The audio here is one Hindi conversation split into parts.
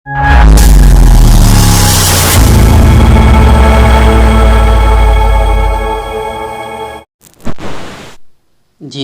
जी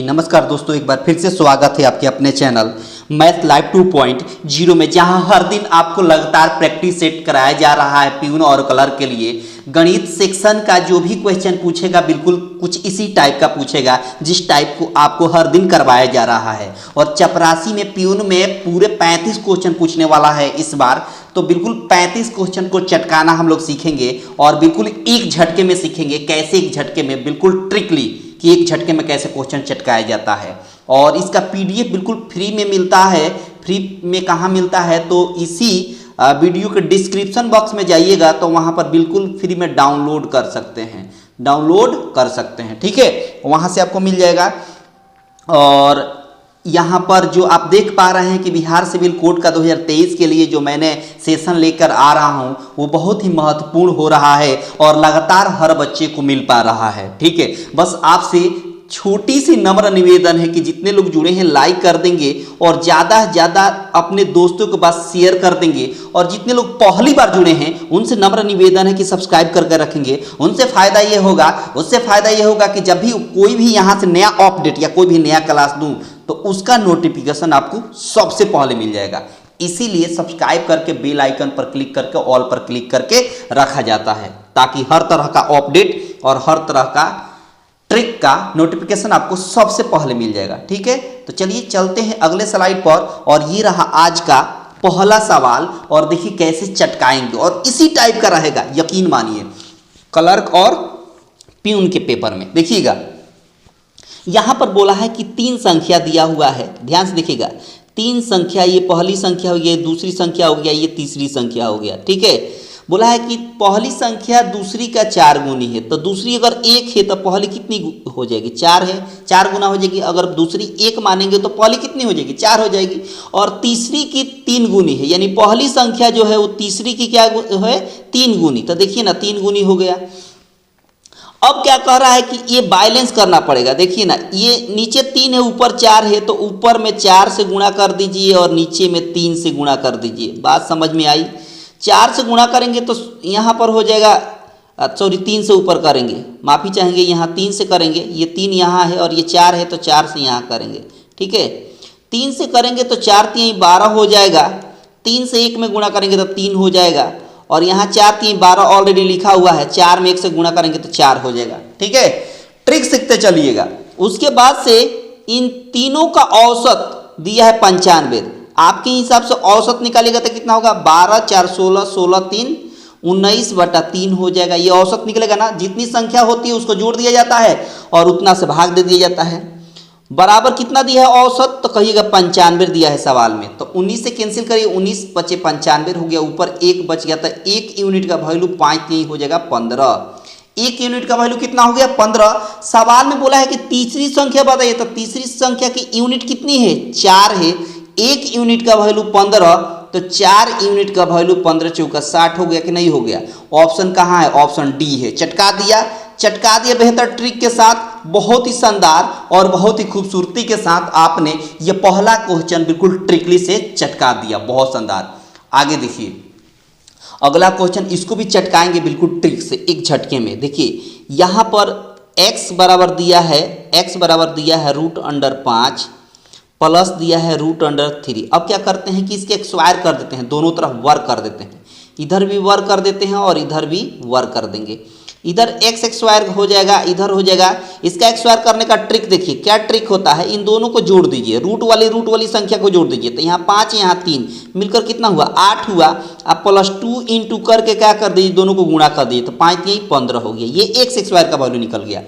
नमस्कार दोस्तों, एक बार फिर से स्वागत है आपके अपने चैनल मैथ लाइव 2.0 में, जहां हर दिन आपको लगातार प्रैक्टिस सेट कराया जा रहा है प्यून और क्लर्क के लिए। गणित सेक्शन का जो भी क्वेश्चन पूछेगा बिल्कुल कुछ इसी टाइप का पूछेगा जिस टाइप को आपको हर दिन करवाया जा रहा है। और चपरासी में प्यून में पूरे 35 क्वेश्चन पूछने वाला है इस बार, तो बिल्कुल 35 क्वेश्चन को चटकाना हम लोग सीखेंगे और बिल्कुल एक झटके में सीखेंगे। कैसे एक झटके में, बिल्कुल ट्रिकली कि एक झटके में कैसे क्वेश्चन चटकाया जाता है। और इसका पीडीएफ बिल्कुल फ्री में मिलता है। फ्री में कहाँ मिलता है, तो इसी वीडियो के डिस्क्रिप्शन बॉक्स में जाइएगा तो वहाँ पर बिल्कुल फ्री में डाउनलोड कर सकते हैं, ठीक है, वहाँ से आपको मिल जाएगा। और यहाँ पर जो आप देख पा रहे हैं कि बिहार सिविल कोड का 2023 के लिए जो मैंने सेशन लेकर आ रहा हूँ वो बहुत ही महत्वपूर्ण हो रहा है और लगातार हर बच्चे को मिल पा रहा है, ठीक है। बस आपसे छोटी सी नम्र निवेदन है कि जितने लोग जुड़े हैं लाइक कर देंगे और ज़्यादा से ज़्यादा अपने दोस्तों के पास शेयर कर देंगे। और जितने लोग पहली बार जुड़े हैं उनसे नम्र निवेदन है कि सब्सक्राइब करके रखेंगे। उससे फ़ायदा ये होगा कि जब भी कोई भी यहाँ से नया अपडेट या कोई भी नया क्लास दूँ तो उसका नोटिफिकेशन आपको सबसे पहले मिल जाएगा। इसीलिए सब्सक्राइब करके बेल आइकन पर क्लिक करके ऑल पर क्लिक करके रखा जाता है, ताकि हर तरह का अपडेट और हर तरह का ट्रिक का नोटिफिकेशन आपको सबसे पहले मिल जाएगा, ठीक है। तो चलिए चलते हैं अगले स्लाइड पर। और ये रहा आज का पहला सवाल, और देखिए कैसे चटकाएंगे। और इसी टाइप का रहेगा, यकीन मानिए, क्लर्क और प्यून के पेपर में। देखिएगा यहां पर बोला है कि 3 संख्या दिया हुआ है, ध्यान से देखिएगा। 3 संख्या, ये पहली संख्या हो गई, दूसरी संख्या हो गया, ये तीसरी संख्या हो गया, ठीक है। बोला है कि पहली संख्या दूसरी का 4 गुनी है, तो दूसरी अगर 1 है तो पहली कितनी हो जाएगी, 4 है, 4 गुना हो जाएगी। अगर दूसरी 1 मानेंगे तो पहली कितनी हो जाएगी, 4 हो जाएगी। और तीसरी की 3 गुनी है, यानी पहली संख्या जो है वो तीसरी की क्या है, 3 गुनी। तो देखिए ना 3 गुनी हो गया। अब क्या कह रहा है कि ये बैलेंस करना पड़ेगा। देखिए ना, ये नीचे 3 है, ऊपर 4 है, तो ऊपर में 4 से गुणा कर दीजिए और नीचे में 3 से गुणा कर दीजिए। बात समझ में आई। 4 से गुणा करेंगे तो यहाँ पर हो जाएगा, सॉरी 3 से ऊपर करेंगे, माफ़ी चाहेंगे, यहाँ 3 से करेंगे, ये 3 यहाँ है और ये 4 है तो 4 से यहाँ करेंगे, ठीक है। 3 से करेंगे तो 4 3 12 हो जाएगा। 3 से 1 में गुणा करेंगे तो 3 हो जाएगा। और यहाँ 4 3 12 ऑलरेडी लिखा हुआ है, 4 में 1 से गुणा करेंगे तो 4 हो जाएगा, ठीक है। ट्रिक सीखते चलिएगा। उसके बाद से इन तीनों का औसत दिया है 95। आपके हिसाब से औसत निकालेगा तो कितना होगा, 12 4 16 16 3 19/3 हो जाएगा। ये औसत निकलेगा ना, जितनी संख्या होती है उसको जोड़ दिया जाता है और उतना से भाग दे दिया जाता है। बराबर कितना दिया है औसत, तो कहिएगा 95 दिया है सवाल में। तो 19 से कैंसिल करिए, 19 बचे 95 हो गया, ऊपर 1 बच गया, तो 1 यूनिट का वैल्यू 5 3 हो जाएगा 15। 1 यूनिट का वैल्यू कितना हो गया, 15। सवाल में बोला है कि तीसरी संख्या बताइए, तो तीसरी संख्या की यूनिट कितनी है, 4 है। 1 यूनिट का वैल्यू 15, तो 4 यूनिट का वैल्यू 15 चौका 60 हो गया कि नहीं हो गया। ऑप्शन कहाँ है, ऑप्शन डी है। चटका दिया बेहतर ट्रिक के साथ, बहुत ही शानदार और बहुत ही खूबसूरती के साथ आपने ये पहला क्वेश्चन बिल्कुल ट्रिकली से चटका दिया, बहुत शानदार। आगे देखिए अगला क्वेश्चन, इसको भी चटकाएंगे बिल्कुल ट्रिक से, एक झटके में। देखिए यहाँ पर x बराबर दिया है, √5 प्लस दिया है √3। अब क्या करते हैं कि इसके स्क्वायर कर देते हैं, दोनों तरफ वर्क कर देते हैं। इधर भी वर्क कर देते हैं और इधर भी वर्क कर देंगे। इधर x स्क्वायर हो जाएगा, इधर हो जाएगा। इसका स्क्वायर करने का ट्रिक देखिए, क्या ट्रिक होता है, इन दोनों को जोड़ दीजिए, रूट वाली संख्या को जोड़ दीजिए। तो यहाँ 5 यहाँ 3 मिलकर कितना हुआ, 8 हुआ। अब +2 इंटू करके क्या कर दीजिए, दोनों को गुणा कर दीजिए, तो 5 3 15 हो गया। ये x स्क्वायर का वैल्यू निकल गया।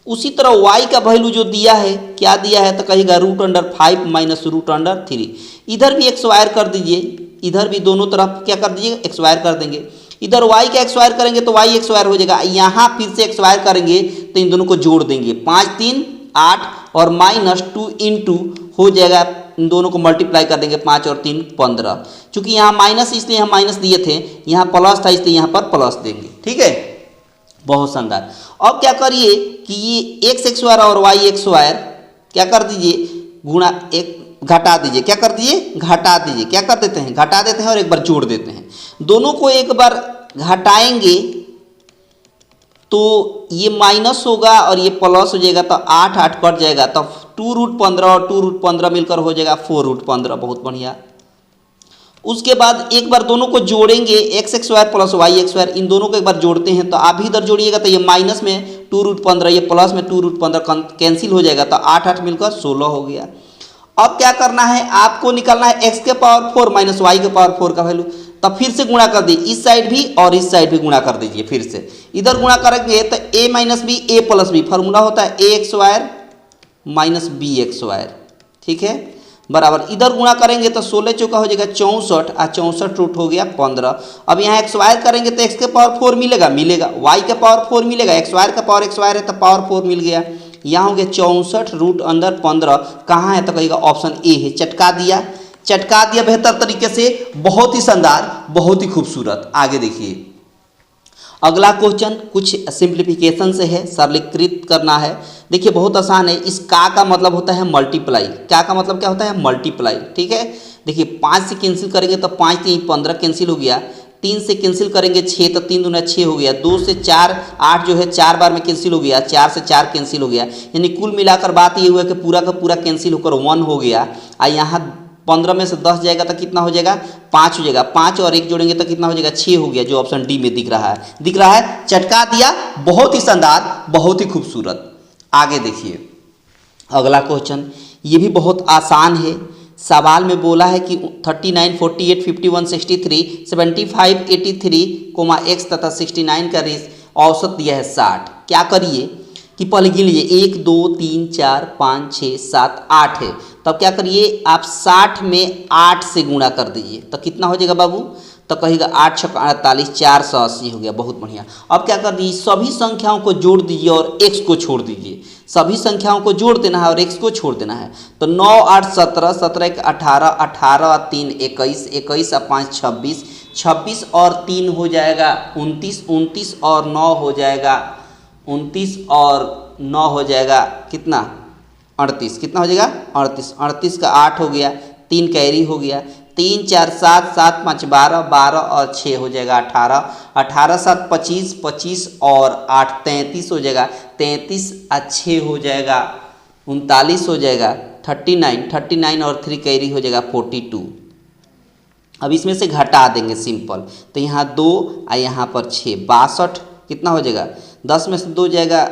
उसी तरह y का वैल्यू जो दिया है, क्या दिया है, तो कहेगा √5 माइनस √3। इधर भी स्क्वायर कर दीजिए, इधर भी दोनों तरफ क्या कर दीजिए, स्क्वायर कर देंगे। इधर y का स्क्वायर करेंगे तो y स्क्वायर हो जाएगा। यहाँ फिर से स्क्वायर करेंगे तो इन दोनों को जोड़ देंगे, 5 3 8 और -2 इंटू हो जाएगा, इन दोनों को मल्टीप्लाई कर देंगे, 5 और 3 15। चूंकि यहाँ माइनस इसलिए हम माइनस दिए थे, यहाँ प्लस था इसलिए यहाँ पर प्लस देंगे, ठीक है। बहुत शानदार। अब क्या करिए कि ये x स्क्वायर और y स्क्वायर क्या कर दीजिए, घटा दीजिए, क्या कर दिए, घटा दीजिए, क्या कर देते हैं, घटा देते हैं और एक बार जोड़ देते हैं। दोनों को एक बार घटाएंगे तो ये माइनस होगा और ये प्लस हो जाएगा, तो 8 8 कट जाएगा, तो 2√15 और 2√15 मिलकर हो जाएगा 4√15। बहुत बढ़िया। उसके बाद एक बार दोनों को जोड़ेंगे, x² प्लस y², इन दोनों को एक बार जोड़ते हैं, तो आप भी इधर जोड़िएगा तो ये माइनस में 2√15, ये प्लस में 2√15 कैंसिल हो जाएगा, तो 8 8 मिलकर 16 हो गया। अब क्या करना है, आपको निकालना है x के पावर 4 माइनस y के पावर 4 का वैल्यू। तब फिर से गुणा कर दीजिए, इस साइड भी और इस साइड भी गुणा कर दीजिए। फिर से इधर गुणा करेंगे तो a minus B a plus B, formula होता है ax² माइनस bx², ठीक है, बराबर। इधर गुणा करेंगे तो 16 चौका हो जाएगा 64, और 64 रूट हो गया 15। अब यहाँ x² करेंगे तो x के पावर 4 मिलेगा, y के पावर 4 मिलेगा, x² का पावर x² है तो पावर 4 मिल गया। यहाँ हो गया 64 रूट अंदर 15, कहाँ है तो कहिएगा ऑप्शन ए है। चटका दिया, चटका दिया बेहतर तरीके से, बहुत ही शानदार, बहुत ही खूबसूरत। आगे देखिए, अगला क्वेश्चन कुछ सिंप्लीफिकेशन से है, सरलीकृत करना है। देखिए बहुत आसान है। इस का मतलब होता है मल्टीप्लाई, का मतलब क्या होता है, मल्टीप्लाई, ठीक है। देखिए 5 से कैंसिल करेंगे तो 5 3 15 कैंसिल हो गया, 3 से कैंसिल करेंगे 6 तो 3 दूना 6 हो गया, 2 से 4 8 जो है 4 बार में कैंसिल हो गया, 4 से 4 कैंसिल हो गया, यानी कुल मिलाकर बात ये हुआ कि पूरा का पूरा कैंसिल होकर 1 हो गया। और यहाँ 15 में से 10 जाएगा तो कितना हो जाएगा, 5 हो जाएगा, 5 और 1 जोड़ेंगे तो कितना हो जाएगा, 6 हो गया, जो ऑप्शन डी में दिख रहा है, दिख रहा है। चटका दिया, बहुत ही शानदार, बहुत ही खूबसूरत। आगे देखिए अगला क्वेश्चन, ये भी बहुत आसान है। सवाल में बोला है कि 39 48 51 63 75 83, x तथा 69 का रेस औसत दिया है 60। क्या करिए कि पहले गिन लीजिए, 1 2 3 4 5 6 7 8 है, तब क्या करिए आप 60 में 8 से गुणा कर दीजिए, तो कितना हो जाएगा बाबू, तो कहिएगा 8 6 48 480 हो गया। बहुत बढ़िया। अब क्या कर दीजिए, सभी संख्याओं को जोड़ दीजिए और x को छोड़ दीजिए। सभी संख्याओं को जोड़ देना है और x को छोड़ देना है। तो 9 8 17, 17 1 18, 18 और 3 21, 21 और 5 26, 26 और 3 हो जाएगा 29, 29 और 9 हो जाएगा 29 और 9 हो जाएगा कितना, 38। कितना हो जाएगा, 38। 38 का 8 हो गया, 3 कैरी हो गया, 3 4 7 7 5 12, 12 और 6 हो जाएगा 18, 18 7 25, 25 और 8 33 हो जाएगा, 33 और 6 हो जाएगा 39 हो जाएगा, 39, 39 और 3 कैरी हो जाएगा 42। अब इसमें से घटा देंगे सिंपल, तो यहाँ 2 और यहाँ पर 6, 62 कितना हो जाएगा, 10 में से 2 जाएगा,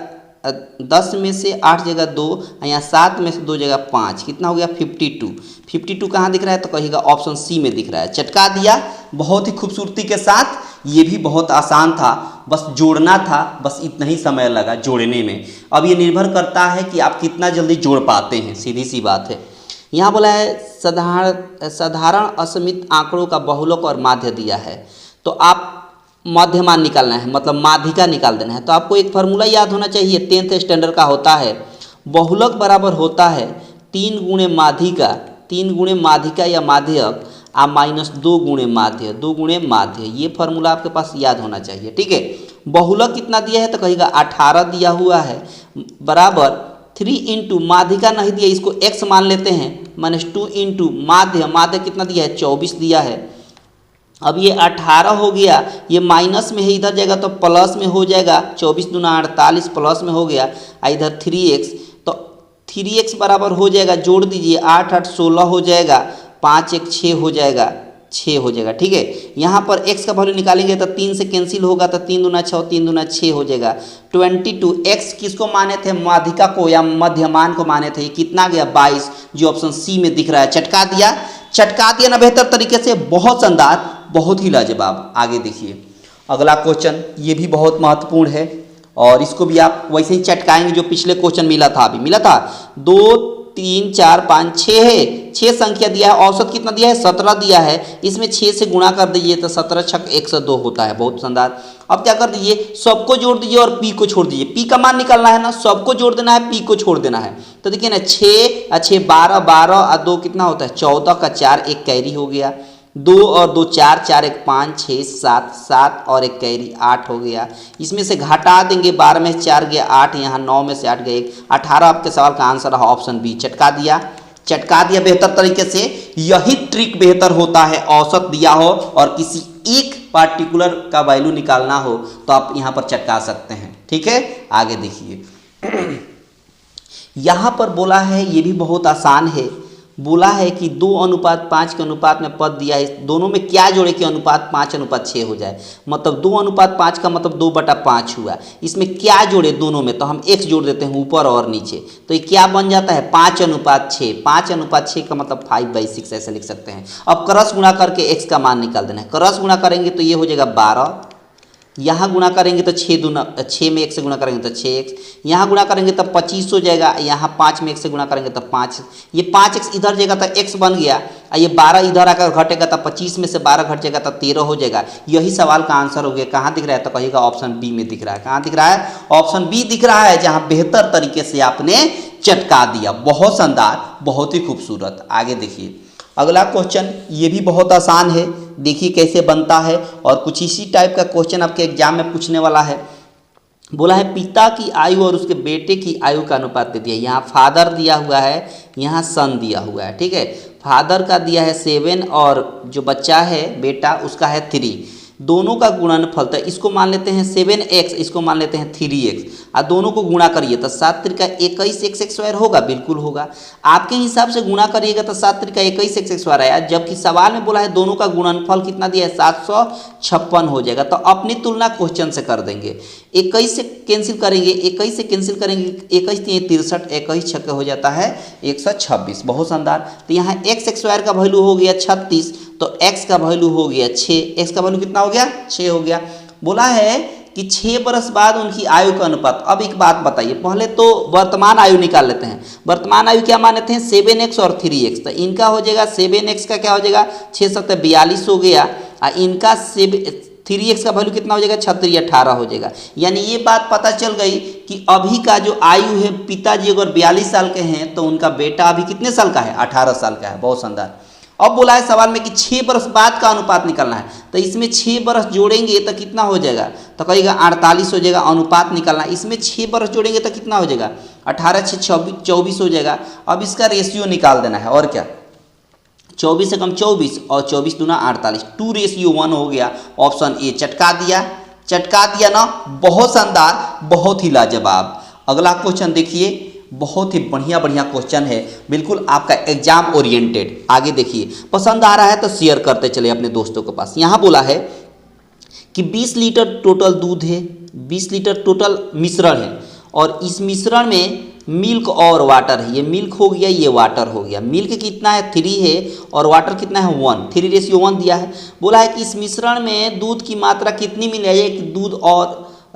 10 में से 8 जगह 2, यहाँ 7 में से 2 जगह 5, कितना हो गया 52। 52 कहाँ दिख रहा है तो कहिएगा ऑप्शन सी में दिख रहा है। चटका दिया बहुत ही खूबसूरती के साथ। ये भी बहुत आसान था, बस जोड़ना था, बस इतना ही समय लगा जोड़ने में। अब ये निर्भर करता है कि आप कितना जल्दी जोड़ पाते हैं, सीधी सी बात है। यहाँ बोला है साधारण असीमित आंकड़ों का बहुलक और माध्य दिया है, तो आप मध्यमान निकालना है, मतलब माध्यिका निकाल देना है। तो आपको एक फार्मूला याद होना चाहिए, 10th स्टैंडर्ड का होता है, बहुलक बराबर होता है 3 गुणे माध्यिका, 3 गुणे माध्यिका या माध्यक आ माइनस 2 गुणे माध्य, 2 गुणे माध्य। ये फार्मूला आपके पास याद होना चाहिए, ठीक है। बहुलक कितना दिया है तो कहिएगा 18 दिया हुआ है, बराबर 3 इंटू माध्यिका नहीं दिया, इसको x मान लेते हैं, -2 इंटू माध्य, माध्य कितना दिया है 24 दिया है। अब ये 18 हो गया, ये माइनस में है, इधर जाएगा तो प्लस में हो जाएगा, 24 दूना 48 प्लस में हो गया, इधर 3x, तो 3x बराबर हो जाएगा, जोड़ दीजिए 8 8 16 हो जाएगा, 5 1 6 हो जाएगा, 6 हो जाएगा, ठीक है। यहाँ पर x का वैल्यू निकालेंगे तो 3 से कैंसिल होगा, तो 3 दूना 6, 3 दूना 6 हो जाएगा 22। x किसको माने थे, माध्यिका को या मध्यमान को माने थे, ये कितना गया 22, जो ऑप्शन सी में दिख रहा है। चटका दिया, चटका दिया ना बेहतर तरीके से, बहुत शानदार, बहुत ही लाजवाब। आगे देखिए अगला क्वेश्चन, ये भी बहुत महत्वपूर्ण है और इसको भी आप वैसे ही चटकाएंगे जो पिछले क्वेश्चन मिला था, अभी मिला था 2 3 4 5 6 है, 6 संख्या दिया है, औसत कितना दिया है 17 दिया है, इसमें 6 से गुणा कर दीजिए तो 17 छक 102 होता है। बहुत शानदार। अब क्या कर दीजिए, सबको जोड़ दीजिए और पी को छोड़ दीजिए, पी का मान निकालना है ना, सबको जोड़ देना है, पी को छोड़ देना है। तो देखिए ना 6 और 6 12, 12 और 2 कितना होता है 14 का 4 1 कैरी हो गया, 2 और 2 4, 4 1 5 6 7, 7 और 1 कैरी 8 हो गया। इसमें से घटा देंगे, 12 में से 4 गया 8, यहाँ 9 में से 8 गया 1, 18 आपके सवाल का आंसर रहा ऑप्शन बी। चटका दिया, चटका दिया बेहतर तरीके से। यही ट्रिक बेहतर होता है, औसत दिया हो और किसी एक पार्टिकुलर का वैल्यू निकालना हो तो आप यहाँ पर चटका सकते हैं। ठीक है, आगे देखिए यहाँ पर बोला है, ये भी बहुत आसान है। बोला है कि 2:5 के अनुपात में पद दिया है, दोनों में क्या जोड़े कि अनुपात 5:6 हो जाए। मतलब 2:5 का मतलब 2/5 हुआ। इसमें क्या जोड़े दोनों में, तो हम x जोड़ देते हैं ऊपर और नीचे, तो ये क्या बन जाता है 5:6। 5:6 का मतलब 5/6 ऐसे लिख सकते हैं। अब क्रॉस गुणा करके x का मान निकाल देना है। क्रॉस गुणा करेंगे तो ये हो जाएगा 12, यहाँ गुणा करेंगे तो 6 में 1 से गुणा करेंगे तो 6x, यहाँ गुणा करेंगे तो 25 हो जाएगा, यहाँ 5 में 1 से गुणा करेंगे तो 5, ये 5x इधर जाएगा तो x बन गया, और ये 12 इधर आकर घटेगा तो 25 में से 12 घट जाएगा तो 13 हो जाएगा। यही सवाल का आंसर हो गया। कहाँ दिख रहा है, तो कहिएगा ऑप्शन बी में दिख रहा है। कहाँ दिख रहा है, ऑप्शन बी दिख रहा है, जहाँ बेहतर तरीके से आपने चटका दिया। बहुत शानदार, बहुत ही खूबसूरत। आगे देखिए अगला क्वेश्चन, ये भी बहुत आसान है, देखिए कैसे बनता है और कुछ इसी टाइप का क्वेश्चन आपके एग्जाम में पूछने वाला है। बोला है पिता की आयु और उसके बेटे की आयु का अनुपात दे दिया। यहाँ फादर दिया हुआ है, यहाँ सन दिया हुआ है। ठीक है, फादर का दिया है 7 और जो बच्चा है बेटा उसका है 3। दोनों का गुणनफल, तो इसको मान लेते हैं 7x, इसको मान लेते हैं 3x, और दोनों को गुणा करिए तो 7 त्रिका 21x² होगा, बिल्कुल होगा। आपके हिसाब से गुणा करिएगा तो 7 त्रिका 21x² आया, जबकि सवाल में बोला है दोनों का गुणनफल कितना दिया है 756 हो जाएगा। तो अपनी तुलना क्वेश्चन से कर देंगे। 21 से कैंसिल करेंगे, 21 से कैंसिल करेंगे, 21 3 63, 21 छक्के हो जाता है 126। बहुत शानदार। तो यहाँ x² का वैल्यू हो गया 36, तो x का वैल्यू हो गया 6। x का वैल्यू कितना हो गया, 6 हो गया। बोला है कि 6 बरस बाद उनकी आयु का अनुपात। अब एक बात बताइए, पहले तो वर्तमान आयु निकाल लेते हैं। वर्तमान आयु क्या मान लेते हैं 7x और 3x, तो इनका हो जाएगा 7x का क्या हो जाएगा 6 7 42 हो गया, और इनका 3x का वैल्यू कितना हो जाएगा 36 18 हो जाएगा। यानी ये बात पता चल गई कि अभी का जो आयु है, पिताजी अगर 42 साल के हैं तो उनका बेटा अभी कितने साल का है 18 साल का है। बहुत शानदार। अब बोला है सवाल में कि 6 बरस बाद का अनुपात निकालना है, तो इसमें 6 बरस जोड़ेंगे तो कितना हो जाएगा, तो कहिएगा 48 हो जाएगा। अनुपात निकालना, इसमें 6 बरस जोड़ेंगे तो कितना हो जाएगा 18 6 24 हो जाएगा। अब इसका रेशियो निकाल देना है, और क्या 24 से कम 24 और 24 दूना 48, 2:1 हो गया। ऑप्शन ए चटका दिया। चटका दिया ना, बहुत शानदार, बहुत ही लाजवाब। अगला क्वेश्चन देखिए, बहुत ही बढ़िया क्वेश्चन है, बिल्कुल आपका एग्जाम ओरिएंटेड। आगे देखिए, पसंद आ रहा है तो शेयर करते चले अपने दोस्तों के पास। यहाँ बोला है कि 20 लीटर टोटल दूध है, 20 लीटर टोटल मिश्रण है, और इस मिश्रण में मिल्क और वाटर है। ये मिल्क हो गया, ये वाटर हो गया। मिल्क कितना है 3 है और वाटर कितना है 1, 3:1 दिया है। बोला है कि इस मिश्रण में दूध की मात्रा कितनी मिल जाए कि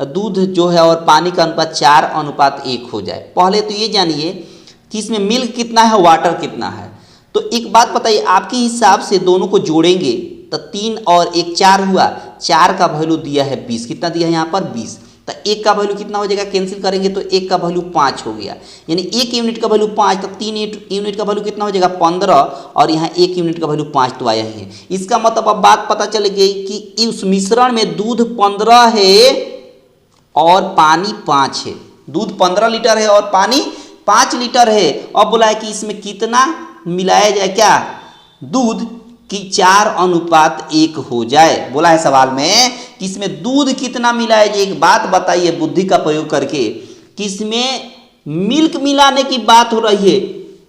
दूध जो है और पानी का अनुपात 4:1 हो जाए। पहले तो ये जानिए कि इसमें मिल्क कितना है, वाटर कितना है। तो एक बात बताइए, आपके हिसाब से दोनों को जोड़ेंगे तो 3 और 1 4 हुआ। 4 का वैल्यू दिया है 20, कितना दिया है यहाँ पर 20, तो 1 का वैल्यू कितना हो जाएगा, कैंसिल करेंगे तो 1 का वैल्यू 5 हो गया। यानी 1 यूनिट का वैल्यू 5, तो 3 यूनिट का वैल्यू कितना हो जाएगा 15, और यहाँ 1 यूनिट का वैल्यू 5 तो आया ही है। इसका मतलब अब बात पता चल गई कि उस मिश्रण में दूध 15 है और पानी 5 है। दूध 15 लीटर है और पानी 5 लीटर है। अब बोला है कि इसमें कितना मिलाया जाए, क्या दूध की 4:1 हो जाए। बोला है सवाल में कि इसमें दूध कितना मिलाया जाए। एक बात बताइए बुद्धि का प्रयोग करके कि इसमें मिल्क मिलाने की बात हो रही है,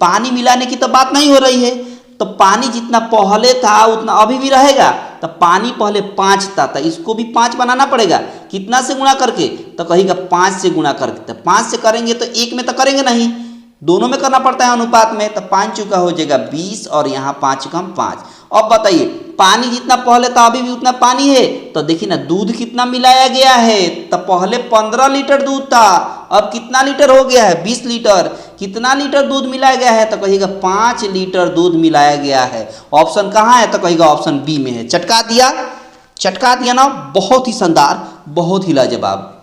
पानी मिलाने की तो बात नहीं हो रही है। तो पानी जितना पहले था उतना अभी भी रहेगा। तो पानी पहले 5 था, तो इसको भी 5 बनाना पड़ेगा। कितना से गुणा करके, तो कहेगा 5 से गुणा करके। तो 5 से करेंगे तो 1 में तो करेंगे नहीं, दोनों में करना पड़ता है अनुपात में। तो 5 चुका हो जाएगा 20 और यहाँ 5 कम 5। अब बताइए पानी जितना पहले था अभी भी उतना पानी है, तो देखिए ना दूध कितना मिलाया गया है। तो पहले 15 लीटर दूध था, अब कितना लीटर हो गया है 20 लीटर। कितना लीटर दूध मिलाया गया है, तो कहिएगा 5 लीटर दूध मिलाया गया है। ऑप्शन कहाँ है, तो कहिएगा ऑप्शन बी में है। चटका दिया ना, बहुत ही शानदार, बहुत ही लाजवाब।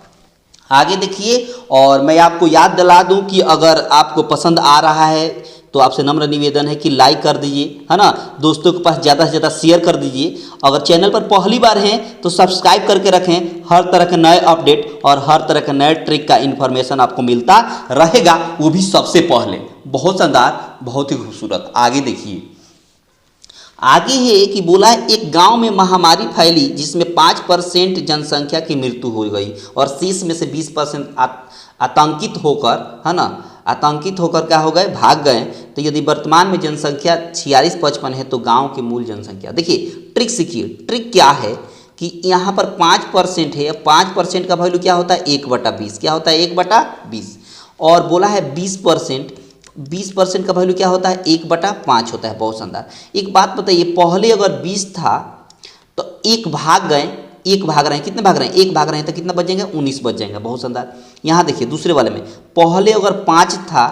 आगे देखिए, और मैं आपको याद दिला दूं कि अगर आपको पसंद आ रहा है तो आपसे नम्र निवेदन है कि लाइक कर दीजिए, है ना, दोस्तों के पास ज़्यादा से ज़्यादा शेयर कर दीजिए। अगर चैनल पर पहली बार हैं तो सब्सक्राइब करके रखें, हर तरह के नए अपडेट और हर तरह के नए ट्रिक का इन्फॉर्मेशन आपको मिलता रहेगा, वो भी सबसे पहले। बहुत शानदार, बहुत ही खूबसूरत। आगे देखिए, आगे है कि बोला है एक गांव में महामारी फैली जिसमें 5% जनसंख्या की मृत्यु हो गई और शेष में से 20% आतंकित होकर, है ना, आतंकित होकर क्या हो गए, भाग गए। तो यदि वर्तमान में जनसंख्या 4655 है तो गांव की मूल जनसंख्या, देखिए ट्रिक सीखिए। ट्रिक क्या है कि यहाँ पर 5% है, 5% का वैल्यू क्या होता है 1/20, क्या होता है 1/20। और बोला है 20% का वैल्यू क्या होता है 1/5 होता है। बहुत शानदार। एक बात बताइए, पहले अगर 20 था तो एक भाग गए, एक भाग रहे हैं, कितने भाग रहे हैं, एक भाग रहे हैं, तो कितना बच जाएंगे 19 बच जाएंगे। बहुत शानदार। यहाँ देखिए दूसरे वाले में पहले अगर 5 था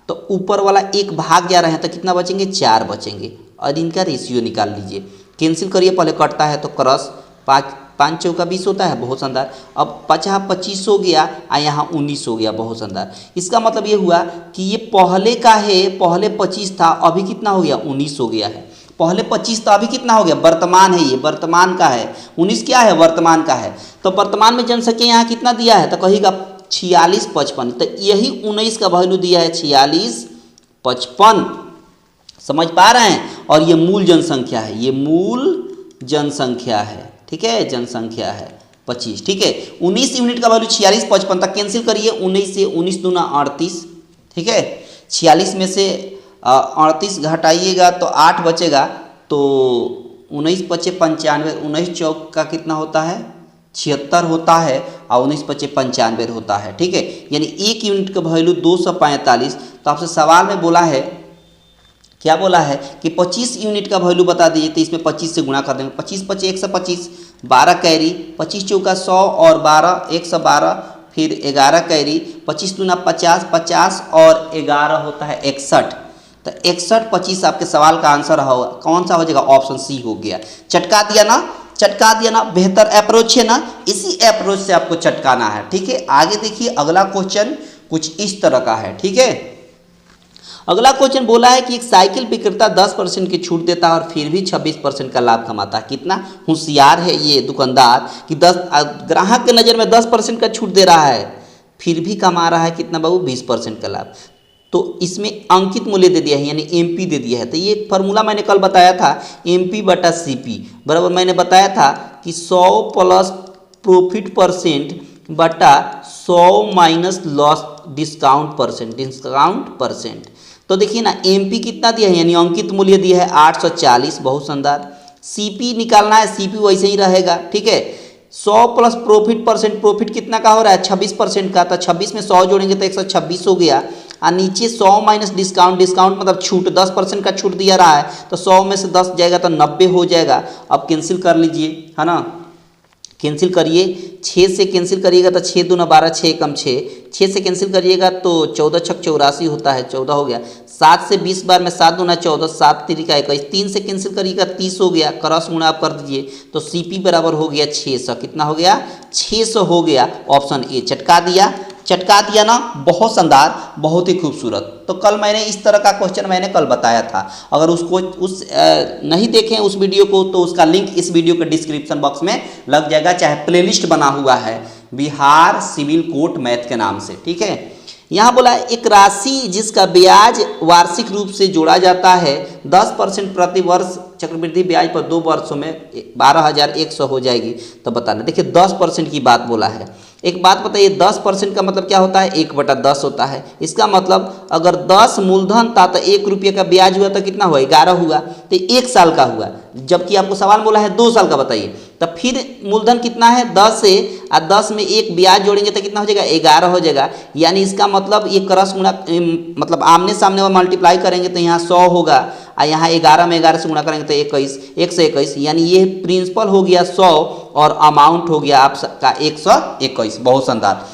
तो ऊपर वाला एक भाग जा रहे हैं तो कितना बचेंगे 4 बचेंगे। और इनका रेशियो निकाल लीजिए, कैंसिल करिए, पहले कटता है तो क्रॉस 5 चौका 20 होता है। बहुत शानदार। अब 25 हो गया और यहाँ 19 हो गया। बहुत शानदार। इसका मतलब ये हुआ कि ये पहले का है, पहले 25 था, अभी कितना हो गया 19 हो गया है। पहले 25 था, अभी कितना हो गया, वर्तमान है, ये वर्तमान का है। 19 क्या है, वर्तमान का है। तो वर्तमान में जनसंख्या यहाँ कितना दिया है तो कहिएगा 4655। तो यही 19 का वैल्यू दिया है 4655। समझ पा रहे हैं। और ये मूल जनसंख्या है, ये मूल जनसंख्या है, ठीक है, जनसंख्या है 25, ठीक है। 19 यूनिट का वैल्यू 4655 तक कैंसिल करिए, 19 से 19 दूना 38, ठीक है। 46 में से 38 घटाइएगा तो 8 बचेगा, तो 19 पचे 95, 19 चौक का कितना होता है 76 होता है और 19 पचे 95 होता है, ठीक है। यानी 1 यूनिट का वैल्यू 245। तो आपसे सवाल में बोला है, क्या बोला है कि 25 यूनिट का वैल्यू बता दीजिए। तो इसमें 25 से गुणा कर देंगे, 25 पचे 125, 12 कैरी, 25 चौका 100 और 12 112, फिर 11 कैरी, 25 दूना 50, 50 और 11 होता है 61। तो 61 25 आपके सवाल का आंसर होगा, कौन सा हो जाएगा, ऑप्शन सी हो गया। चटका दिया ना, चटका दिया ना, बेहतर अप्रोच है ना, इसी अप्रोच से आपको चटकाना है, ठीक है। आगे देखिए, अगला क्वेश्चन कुछ इस तरह का है, ठीक है। अगला क्वेश्चन बोला है कि एक साइकिल विक्रेता 10% की छूट देता है और फिर भी 26% का लाभ कमाता है। कितना होशियार है ये दुकानदार कि 10 ग्राहक के नज़र में 10% का छूट दे रहा है, फिर भी कमा रहा है कितना बाबू 20% का लाभ। तो इसमें अंकित मूल्य दे दिया है, यानी एमपी दे दिया है। तो ये फार्मूला मैंने कल बताया था, MP/CP बराबर मैंने बताया था कि 100 प्लस प्रॉफिट परसेंट बटा 100 माइनस लॉस डिस्काउंट परसेंट। तो देखिए ना, एमपी कितना दिया है, यानी अंकित मूल्य दिया है 840। बहुत शानदार। सीपी निकालना है, सीपी वैसे ही रहेगा, ठीक है। 100 प्लस प्रॉफिट परसेंट, प्रॉफिट कितना का हो रहा है 26% का, तो 26 में 100 जोड़ेंगे तो 126 हो गया। और नीचे 100 माइनस डिस्काउंट, डिस्काउंट मतलब छूट, 10% का छूट दिया रहा है, तो 100 में से 10 जाएगा तो 90 हो जाएगा। अब कैंसिल कर लीजिए, है ना, कैंसिल करिए। 6 से कैंसिल करिएगा तो 6 दूना 12, 6 कम 6, 6 से कैंसिल करिएगा तो 14 छक 84 होता है, 14 हो गया। 7 से 20 बार में 7 दूना 14, 7 तिरिका 21, 3 से कैंसिल करिएगा 30 हो गया, क्रॉस गुणा आप कर दीजिए तो सीपी बराबर हो गया 600। कितना हो गया 600 हो गया। ऑप्शन ए चटका दिया, चटका दिया ना, बहुत शानदार, बहुत ही खूबसूरत। तो कल मैंने इस तरह का क्वेश्चन मैंने कल बताया था। अगर उसको नहीं देखें उस वीडियो को तो उसका लिंक इस वीडियो के डिस्क्रिप्शन बॉक्स में लग जाएगा, चाहे प्लेलिस्ट बना हुआ है बिहार सिविल कोर्ट मैथ के नाम से, ठीक है। यहाँ बोला एक राशि जिसका ब्याज वार्षिक रूप से जोड़ा जाता है 10% प्रति वर्ष चक्रवृद्धि ब्याज पर 2 वर्षों में 12,100 हो जाएगी, तो बताना। देखिए 10% की बात बोला है। एक बात बताइए, 10% का मतलब क्या होता है 1/10 होता है। इसका मतलब अगर 10 मूलधन था तो 1 रुपये का ब्याज हुआ तो कितना हुआ 11 हुआ, तो 1 साल का हुआ। जबकि आपको सवाल बोला है 2 साल का, बताइए। तो फिर मूलधन कितना है 10 है और 10 में 1 ब्याज जोड़ेंगे तो कितना हो जाएगा 11 हो जाएगा। यानी इसका मतलब ये क्रॉस गुणा मतलब आमने सामने में मल्टीप्लाई करेंगे तो यहाँ 100 होगा और यहाँ 11 में 11 से गुणा करेंगे तो 21, 121, यानी ये प्रिंसिपल हो गया 100 और अमाउंट हो गया आपका 121। बहुत शानदार।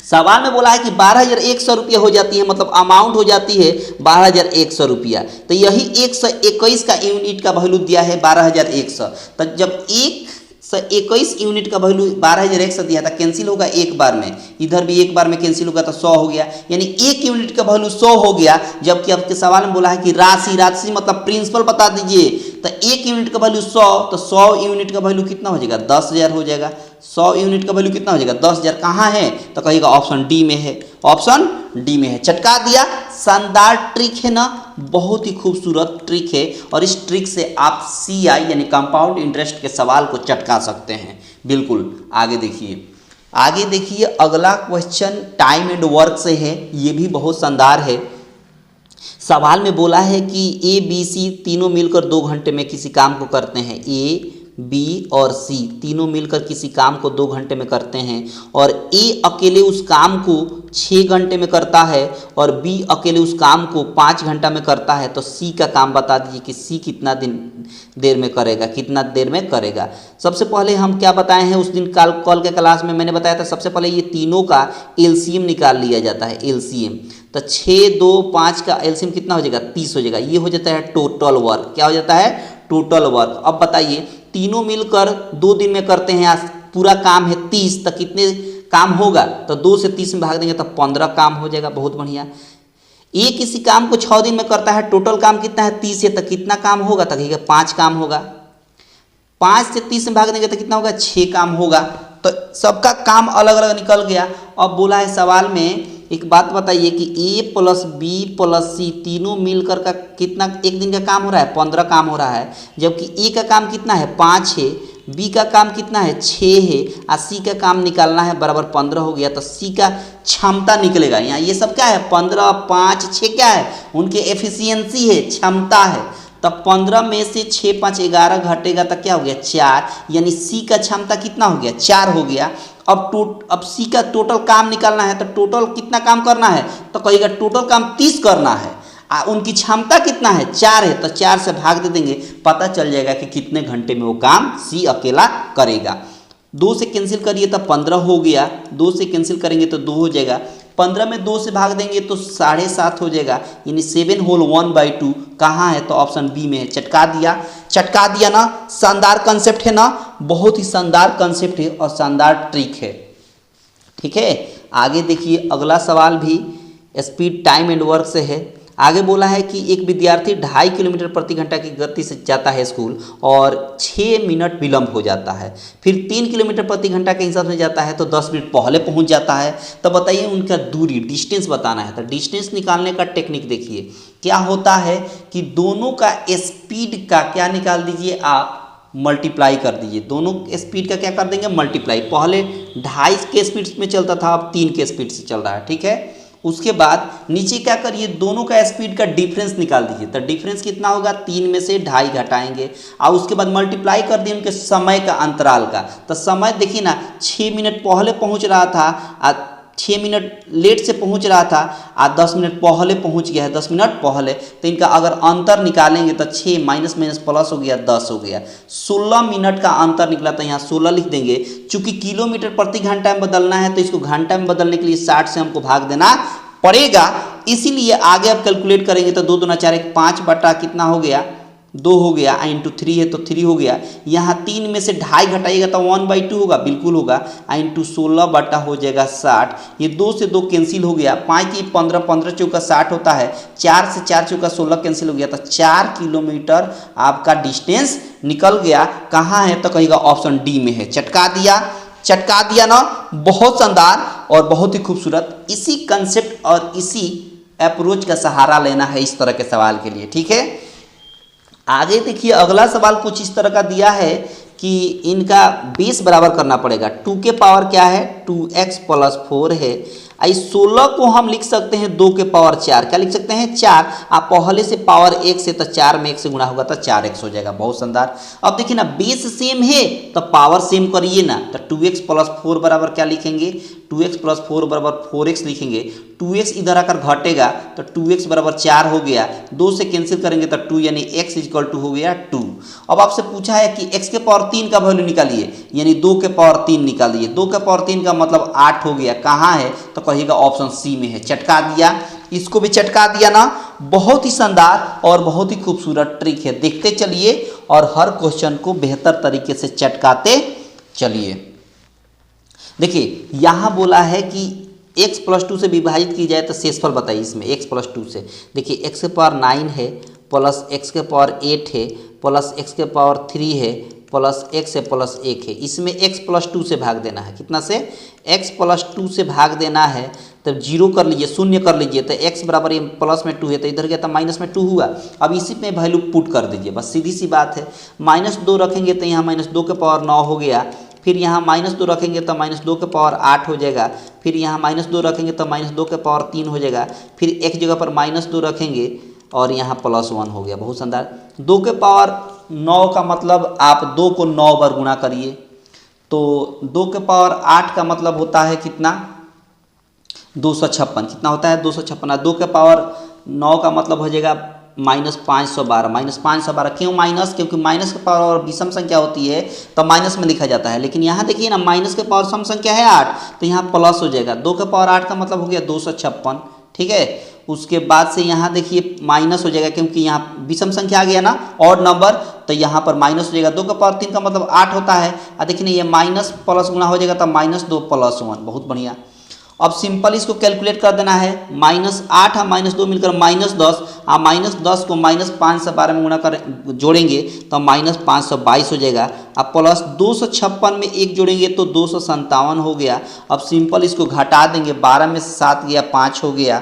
सवाल में बोला है कि 12,100 रुपया हो जाती है, मतलब अमाउंट हो जाती है 12,100 रुपया। तो यही 121 का यूनिट का वैल्यू दिया है 12,100। तो जब 121 यूनिट का वैल्यू 12,100 दिया था, कैंसिल होगा एक बार में, इधर भी एक बार में कैंसिल होगा तो 100 हो गया, यानी 1 यूनिट का वैल्यू 100 हो गया। जबकि आपके सवाल में बोला है कि राशि, राशि मतलब प्रिंसिपल बता दीजिए तो 1 यूनिट का वैल्यू 100, तो 100 यूनिट का वैल्यू कितना हो जाएगा 10,000 हो जाएगा। 100 यूनिट का वैल्यू कितना हो जाएगा 10,000। कहाँ है तो कहिएगा ऑप्शन डी में है, ऑप्शन डी में है। चटका दिया। शानदार ट्रिक है ना, बहुत ही खूबसूरत ट्रिक है और इस ट्रिक से आप CI यानी कंपाउंड इंटरेस्ट के सवाल को चटका सकते हैं। बिल्कुल आगे देखिए, आगे देखिए अगला क्वेश्चन टाइम एंड वर्क से है, ये भी बहुत शानदार है। सवाल में बोला है कि ABC तीनों मिलकर 2 घंटे में किसी काम को करते हैं। A, B और C तीनों मिलकर किसी काम को 2 घंटे में करते हैं और A अकेले उस काम को 6 घंटे में करता है और B अकेले उस काम को 5 घंटा में करता है। तो C का काम बता दीजिए कि C कितना देर में करेगा, कितना देर में करेगा। सबसे पहले हम क्या बताए हैं उस दिन कल के क्लास में मैंने बताया था, सबसे पहले ये तीनों का LCM निकाल लिया जाता है। LCM तो 6, 2, 5 का LCM कितना हो जाएगा 30 हो जाएगा। ये हो जाता है टोटल वर्क। क्या हो जाता है टोटल वर्क। अब बताइए तीनों मिलकर 2 दिन में करते हैं, आज पूरा काम है 30, तो कितने काम होगा तो 2 से 30 में भाग देंगे तो 15 काम हो जाएगा। बहुत बढ़िया। ये किसी काम को 6 दिन में करता है, टोटल काम कितना है 30 है, तो कितना काम होगा तो कहिएगा 5 काम होगा। 5 से 30 में भाग देंगे तो कितना होगा 6 काम होगा। तो सबका काम अलग अलग निकल गया। अब बोला है सवाल में एक बात बताइए कि A + B + C तीनों मिलकर का कितना एक दिन का काम हो रहा है 15 काम हो रहा है, जबकि A का काम कितना है 5 है, B का काम कितना है 6 है और C का काम निकालना है बराबर 15 हो गया। तो C का क्षमता निकलेगा। यहाँ ये सब क्या है 15, 5, 6 क्या है उनके एफिशिएंसी है, क्षमता है। तब 15 में से 6, 5, 11 घटेगा तो क्या हो गया 4, यानी C का क्षमता कितना हो गया 4 हो गया। अब C का टोटल काम निकालना है, तो टोटल कितना काम करना है तो कहिएगा टोटल काम 30 करना है। उनकी क्षमता कितना है 4 है, तो 4 से भाग दे देंगे, पता चल जाएगा कि कितने घंटे में वो काम C अकेला करेगा। 2 से कैंसिल करिए तो 15 हो गया, 2 से कैंसिल करेंगे तो 2 हो जाएगा। 15 में 2 से भाग देंगे तो 7.5 हो जाएगा, यानी 7 होल 1/2 कहाँ है तो ऑप्शन बी में है। चटका दिया, चटका दिया ना। शानदार कंसेप्ट है ना, बहुत ही शानदार कंसेप्ट है और शानदार ट्रिक है। ठीक है, आगे देखिए अगला सवाल भी स्पीड टाइम एंड वर्क से है। आगे बोला है कि एक विद्यार्थी 2.5 किलोमीटर प्रति घंटा की गति से जाता है स्कूल और 6 मिनट विलंब हो जाता है, फिर 3 किलोमीटर प्रति घंटा के हिसाब से जाता है तो 10 मिनट पहले पहुंच जाता है। तो बताइए उनका दूरी डिस्टेंस बताना है। तो डिस्टेंस निकालने का टेक्निक देखिए क्या होता है कि दोनों का स्पीड का क्या निकाल दीजिए आप मल्टीप्लाई कर दीजिए। दोनों स्पीड का क्या कर देंगे मल्टीप्लाई। पहले 2.5 के स्पीड में चलता था, अब 3 के स्पीड से चल रहा है। ठीक है, उसके बाद नीचे क्या करिए दोनों का स्पीड का डिफरेंस निकाल दीजिए। तो डिफरेंस कितना होगा 3 में से 2.5 घटाएंगे और उसके बाद मल्टीप्लाई कर दिए उनके समय का अंतराल का। तो समय देखिए ना 6 मिनट पहले पहुंच रहा था, 6 मिनट लेट से पहुंच रहा था और 10 मिनट पहले पहुंच गया है, 10 मिनट पहले। तो इनका अगर अंतर निकालेंगे तो 6 माइनस माइनस प्लस हो गया 10 हो गया, 16 मिनट का अंतर निकला। तो यहाँ 16 लिख देंगे। चूंकि किलोमीटर प्रति घंटा में बदलना है तो इसको घंटा में बदलने के लिए 60 से हमको भाग देना पड़ेगा, इसीलिए आगे आप कैलकुलेट करेंगे तो 2 दूना 4 1 5 बटा कितना हो गया 2 हो गया, इंटू 3 है तो 3 हो गया। यहाँ 3 में से 2.5 घटाइएगा तो 1/2 होगा, बिल्कुल होगा। इंटू 16 बटा हो जाएगा 60। ये 2 से 2 कैंसिल हो गया, 5 की 15, 15 चौका 60 होता है, 4 से 4 चौका 16 कैंसिल हो गया। तो 4 किलोमीटर आपका डिस्टेंस निकल गया। कहाँ है तो कहिएगा ऑप्शन डी में है। चटका दिया, चटका दिया ना, बहुत शानदार और बहुत ही खूबसूरत। इसी कंसेप्ट और इसी अप्रोच का सहारा लेना है इस तरह के सवाल के लिए। ठीक है, आगे देखिए अगला सवाल कुछ इस तरह का दिया है कि इनका बेस बराबर करना पड़ेगा। 2 के पावर क्या है 2x + 4 है। इस 16 को हम लिख सकते हैं 2 के पावर 4, क्या लिख सकते हैं 4। आप पहले से पावर 1 से तो 4 में 1 से गुणा होगा तो 4x हो जाएगा। बहुत शानदार। अब देखिए ना बेस सेम है तो पावर सेम करिए ना। तो 2x + 4 बराबर क्या लिखेंगे 2x + 4 बराबर 4x लिखेंगे। 2x इधर आकर घटेगा तो 2x बराबर 4 हो गया। 2 से कैंसिल करेंगे तो 2 यानी x = हो गया 2। अब आपसे पूछा है कि x के पावर 3 का वैल्यू निकालिए, यानी 2 के पावर 3 निकालिए। 2 के पावर 3 का मतलब 8 हो गया। कहाँ है तो कहिएगा ऑप्शन सी में है। चटका दिया, इसको भी चटका दिया ना। बहुत ही शानदार और बहुत ही खूबसूरत ट्रिक है। देखते चलिए और हर क्वेश्चन को बेहतर तरीके से चटकाते चलिए। देखिए यहाँ बोला है कि x + 2 से विभाजित की जाए तो शेषफल बताइए। इसमें x + 2 से देखिए x के पावर 9 है प्लस एक्स के पावर 8 है प्लस एक्स के पावर 3 है प्लस एक्स है प्लस 1 है। इसमें x प्लस 2 से भाग देना है। कितना से? x प्लस 2 से भाग देना है। तब जीरो कर लीजिए, शून्य कर लीजिए, तो x बराबर ये प्लस में 2 है तो इधर गया तो माइनस में 2 हुआ। अब इसी में वैल्यू पुट कर दीजिए, बस सीधी सी बात है। -2 रखेंगे तो यहाँ -2 के पावर 9 हो गया, फिर यहाँ -2 रखेंगे तो -2 के पावर 8 हो जाएगा, फिर यहाँ -2 रखेंगे तो -2 के पावर 3 हो जाएगा, फिर एक जगह पर -2 रखेंगे और यहाँ +1 हो गया। बहुत शानदार। 2 के पावर 9 का मतलब आप 2 को 9 बार गुणा करिए, तो 2 के पावर 8 का मतलब होता है कितना? 256। कितना होता है? 256। 2 के पावर 9 का मतलब हो जाएगा -512। -512 क्यों माइनस? क्योंकि माइनस के पावर और विषम संख्या होती है तो माइनस में लिखा जाता है, लेकिन यहाँ देखिए ना माइनस के पावर सम संख्या है 8 तो यहाँ प्लस हो जाएगा। 2 के पावर 8 का मतलब हो गया 256। ठीक है, उसके बाद से यहाँ देखिए माइनस हो जाएगा क्योंकि यहाँ विषम संख्या आ गया ना, ऑड नंबर, तो यहाँ पर माइनस हो जाएगा। 2 का पावर 3 का मतलब 8 होता है, और देखिए ना ये माइनस प्लस गुना हो जाएगा तो -2 + 1। बहुत बढ़िया। अब सिंपल इसको कैलकुलेट कर देना है। -8 और -2 मिलकर -10, और -10 को -5 से 12 में गुणा कर जोड़ेंगे तो -522 हो जाएगा, अब प्लस 256 में 1 जोड़ेंगे तो 257 हो गया। अब सिंपल इसको घटा देंगे, 12 में से 7 गया 5 हो गया,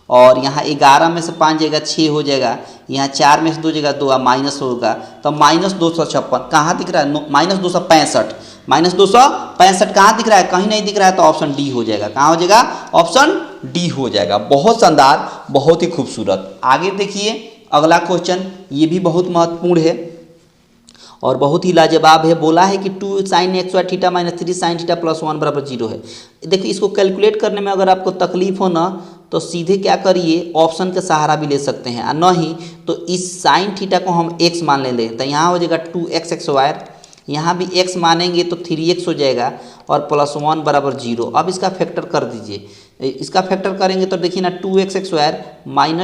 और यहाँ 11 में से 5 जाएगा 6 हो जाएगा, यहाँ 4 में से 2 जाएगा 2 माइनस होगा, तो -256 कहाँ दिख रहा है? -265। -265 कहाँ दिख रहा है? कहीं नहीं दिख रहा है, तो ऑप्शन डी हो जाएगा। कहाँ हो जाएगा? ऑप्शन डी हो जाएगा। बहुत शानदार, बहुत ही खूबसूरत। आगे देखिए अगला क्वेश्चन, ये भी बहुत महत्वपूर्ण है और बहुत ही लाजवाब है। बोला है कि 2 sin xy theta - 3 sin theta + 1 = 0 है। देखिए इसको कैलकुलेट करने में अगर आपको तकलीफ हो ना तो सीधे क्या करिए, ऑप्शन का सहारा भी ले सकते हैं, और नहीं तो इस साइन थीटा को हम x मान लें तो यहाँ हो जाएगा 2x²। यहाँ भी x मानेंगे तो 3x हो जाएगा और +1 = 0। अब इसका फैक्टर कर दीजिए। इसका फैक्टर करेंगे तो देखिए ना 2x²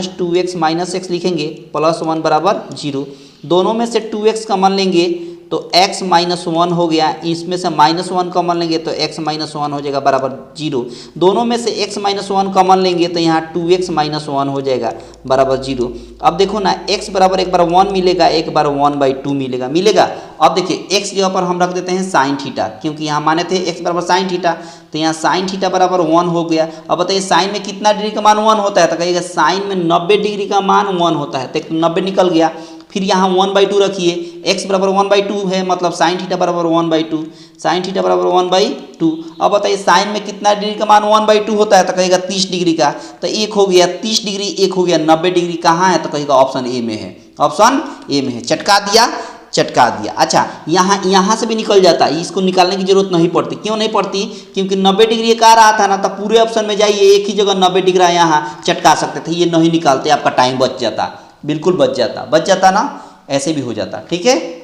- 2x - x लिखेंगे, +1 = 0। दोनों में से 2x कॉमन लेंगे तो x - 1 हो गया, इसमें से -1 कॉमन लेंगे तो x - 1 हो जाएगा बराबर 0। दोनों में से x - 1 कॉमन लेंगे तो यहाँ 2x - 1 हो जाएगा बराबर 0। अब देखो ना x बराबर एक बार 1 मिलेगा, एक बार 1/2 मिलेगा। अब देखिए x जगह पर हम रख देते हैं साइन थीटा, क्योंकि यहाँ माने थे x बराबर साइन थीटा, तो यहाँ साइन थीटा बराबर 1 हो गया। अब बताइए साइन में कितना डिग्री का मान 1 होता है? तो कहिएगा साइन में 90 डिग्री का मान 1 होता है, तो 90 निकल गया। फिर यहाँ 1/2 रखिए, x बराबर 1/2 है, मतलब साइन थीटा बराबर 1/2, साइन थीटा बराबर 1/2। अब बताइए साइन में कितना डिग्री का मान 1/2 होता है? तो कहेगा 30 डिग्री का, तो 1 हो गया 30 डिग्री, 1 हो गया 90 डिग्री। कहाँ है? तो कहेगा ऑप्शन ए में है, ऑप्शन ए में है। चटका दिया। अच्छा, यहाँ से भी निकल जाता है, इसको निकालने की जरूरत नहीं पड़ती। क्यों नहीं पड़ती? क्योंकि 90 डिग्री का आ रहा था ना, तो पूरे ऑप्शन में जाइए, एक ही जगह 90 डिग्री यहाँ चटका सकते थे, ये नहीं निकालते, आपका टाइम बच जाता, बिल्कुल बच जाता ना, ऐसे भी हो जाता। ठीक है,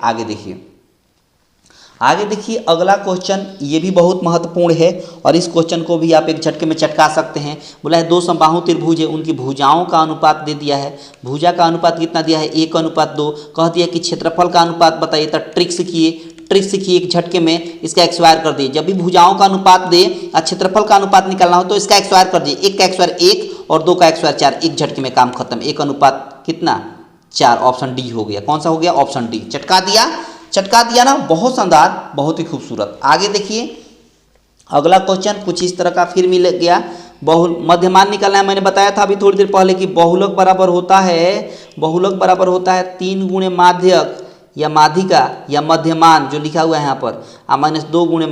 आगे देखिए अगला क्वेश्चन, ये भी बहुत महत्वपूर्ण है और इस क्वेश्चन को भी आप एक झटके में चटका सकते हैं। बोला है 2 समबाहु त्रिभुज है, उनकी भुजाओं का अनुपात दे दिया है। भुजा का अनुपात कितना दिया है? 1:2। कह दिया कि क्षेत्रफल का अनुपात बताइए, तो ट्रिक सीखिए एक झटके में, इसका x² कर दिए। जब भी भुजाओं का अनुपात दे और क्षेत्रफल का अनुपात निकालना हो तो इसका x² कर दिए। 1 का x² 1 और 2 का x² 4, एक झटके में काम खत्म। 1 कितना? 4। ऑप्शन डी हो गया। कौन सा हो गया? Option D. चटका दिया ना, बहुत शानदार, बहुत ही खूबसूरत। आगे देखिए अगला क्वेश्चन कुछ इस तरह का फिर मिल गया। मध्यमान निकालना है। मैंने बताया था अभी थोड़ी देर पहले कि बहुलक बराबर होता है 3 गुणे माध्यक या माध्यिका या मध्यमान, जो लिखा हुआ है यहाँ पर, -2 गुणे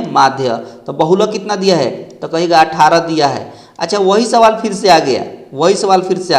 माध्य। तो बहुलक कितना दिया है? तो कहेगा 18 दिया है। अच्छा, वही सवाल फिर से आ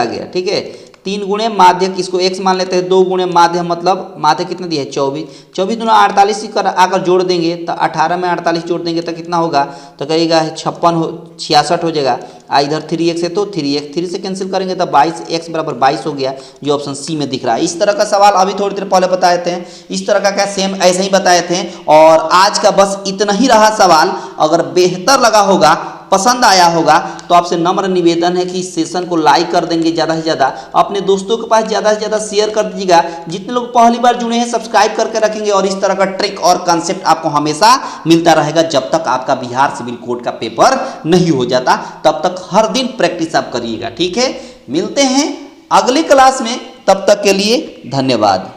गया। ठीक है, 3 गुणे माध्य, किसको x मान लेते हैं, 2 गुणे माध्य, मतलब माध्य कितना दिया है? 24 दूना 48 कर आकर जोड़ देंगे तो 18 में 48 जोड़ देंगे तो कितना होगा? तो कहेगा 66 हो जाएगा। इधर 3x है तो 3x, 3 से कैंसिल करेंगे तो 22x बराबर 22 हो गया, जो ऑप्शन सी में दिख रहा है। इस तरह का सवाल अभी थोड़ी देर पहले बताए थे, इस तरह का क्या सेम ऐसे ही बताए थे। और आज का बस इतना ही रहा सवाल। अगर बेहतर लगा होगा, पसंद आया होगा, तो आपसे नम्र निवेदन है कि इस सेशन को लाइक कर देंगे, ज़्यादा से ज़्यादा अपने दोस्तों के पास ज़्यादा से ज़्यादा शेयर कर दीजिएगा। जितने लोग पहली बार जुड़े हैं सब्सक्राइब करके रखेंगे, और इस तरह का ट्रिक और कंसेप्ट आपको हमेशा मिलता रहेगा जब तक आपका बिहार सिविल कोड का पेपर नहीं हो जाता। तब तक हर दिन प्रैक्टिस आप करिएगा। ठीक है, मिलते हैं अगली क्लास में तब तक के लिए धन्यवाद।